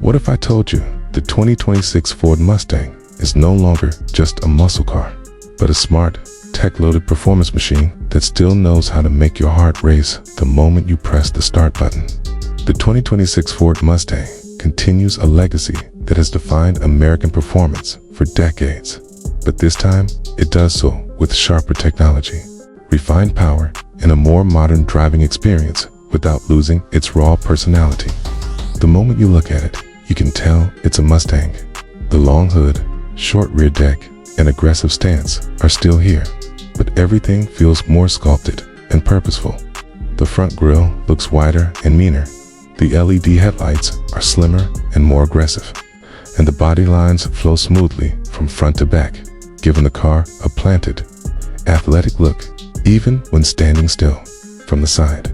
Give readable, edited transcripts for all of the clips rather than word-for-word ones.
What if I told you the 2026 Ford Mustang is no longer just a muscle car, but a smart, tech-loaded performance machine that still knows how to make your heart race the moment you press the start button? The 2026 Ford Mustang continues a legacy that has defined American performance for decades. But this time, it does so with sharper technology, refined power, and a more modern driving experience without losing its raw personality. The moment you look at it, you can tell it's a Mustang. The long hood, short rear deck, and aggressive stance are still here, but everything feels more sculpted and purposeful. The front grille looks wider and meaner. The LED headlights are slimmer and more aggressive, and the body lines flow smoothly from front to back, giving the car a planted, athletic look even when standing still. From the side,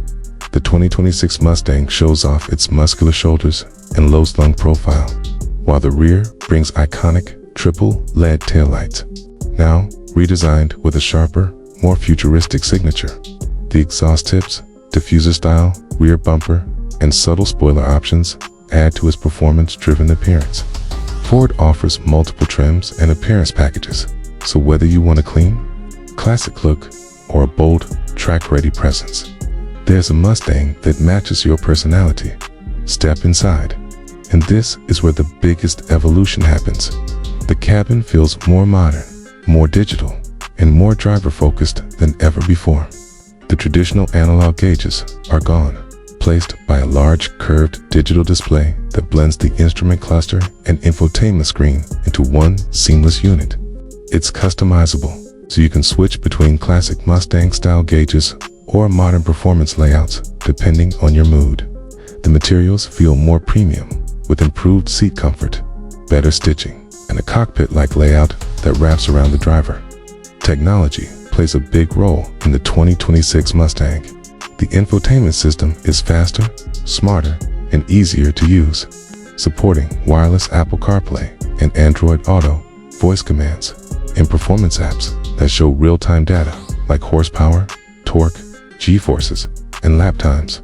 the 2026 Mustang shows off its muscular shoulders and low-slung profile, while the rear brings iconic triple LED taillights, now redesigned with a sharper, more futuristic signature. The exhaust tips, diffuser-style rear bumper, and subtle spoiler options add to its performance-driven appearance. Ford offers multiple trims and appearance packages, so whether you want a clean, classic look or a bold, track-ready presence, there's a Mustang that matches your personality. Step inside, and this is where the biggest evolution happens. The cabin feels more modern, more digital, and more driver-focused than ever before. The traditional analog gauges are gone, placed by a large curved digital display that blends the instrument cluster and infotainment screen into one seamless unit. It's customizable, so you can switch between classic Mustang-style gauges or modern performance layouts depending on your mood. The materials feel more premium, with improved seat comfort, better stitching, and a cockpit-like layout that wraps around the driver. Technology plays a big role in the 2026 Mustang. The infotainment system is faster, smarter, and easier to use, supporting wireless Apple CarPlay and Android Auto voice commands and performance apps that show real-time data like horsepower, torque, G-forces, and lap times.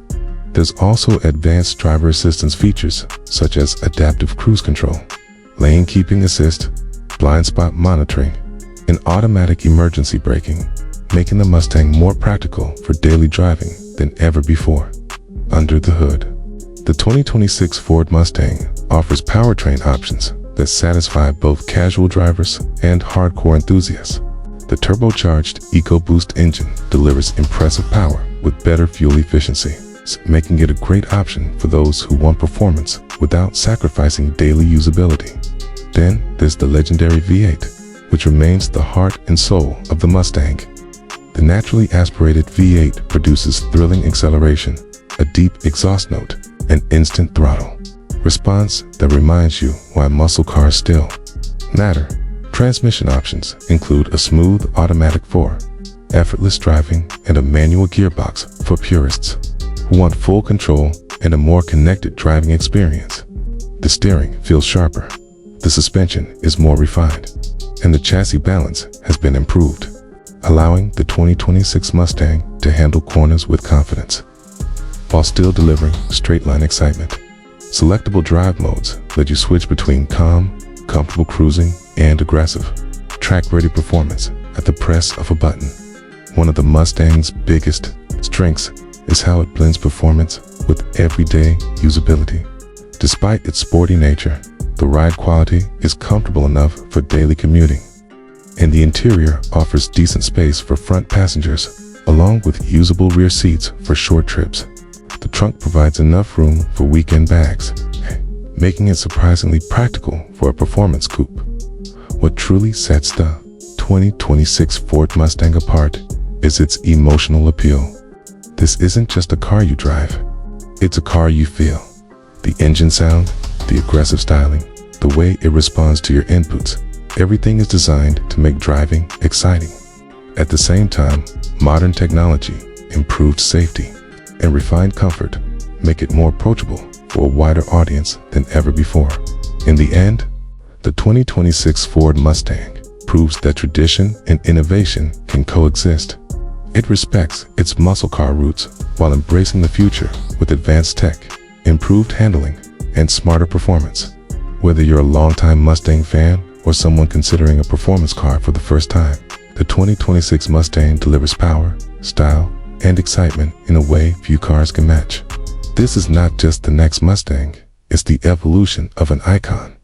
There's also advanced driver assistance features such as adaptive cruise control, lane keeping assist, blind spot monitoring, and automatic emergency braking, making the Mustang more practical for daily driving than ever before. Under the hood, the 2026 Ford Mustang offers powertrain options that satisfy both casual drivers and hardcore enthusiasts. The turbocharged EcoBoost engine delivers impressive power with better fuel efficiency, making it a great option for those who want performance without sacrificing daily usability. Then there's the legendary V8, which remains the heart and soul of the Mustang. The naturally aspirated V8 produces thrilling acceleration, a deep exhaust note, and instant throttle response that reminds you why muscle cars still matter. Transmission options include a smooth automatic 4, effortless driving, and a manual gearbox for purists who want full control and a more connected driving experience. The steering feels sharper, the suspension is more refined, and the chassis balance has been improved, allowing the 2026 Mustang to handle corners with confidence, while still delivering straight-line excitement. Selectable drive modes let you switch between calm, comfortable cruising, and aggressive, track-ready performance at the press of a button. One of the Mustang's biggest strengths is how it blends performance with everyday usability. Despite its sporty nature, the ride quality is comfortable enough for daily commuting, and the interior offers decent space for front passengers, along with usable rear seats for short trips. The trunk provides enough room for weekend bags, making it surprisingly practical for a performance coupe. What truly sets the 2026 Ford Mustang apart is its emotional appeal. This isn't just a car you drive, it's a car you feel. The engine sound, the aggressive styling, the way it responds to your inputs, everything is designed to make driving exciting. At the same time, modern technology, improved safety, and refined comfort make it more approachable for a wider audience than ever before. In the end, the 2026 Ford Mustang proves that tradition and innovation can coexist. It respects its muscle car roots while embracing the future with advanced tech, improved handling, and smarter performance. Whether you're a longtime Mustang fan or someone considering a performance car for the first time, the 2026 Mustang delivers power, style, and excitement in a way few cars can match. This is not just the next Mustang, it's the evolution of an icon.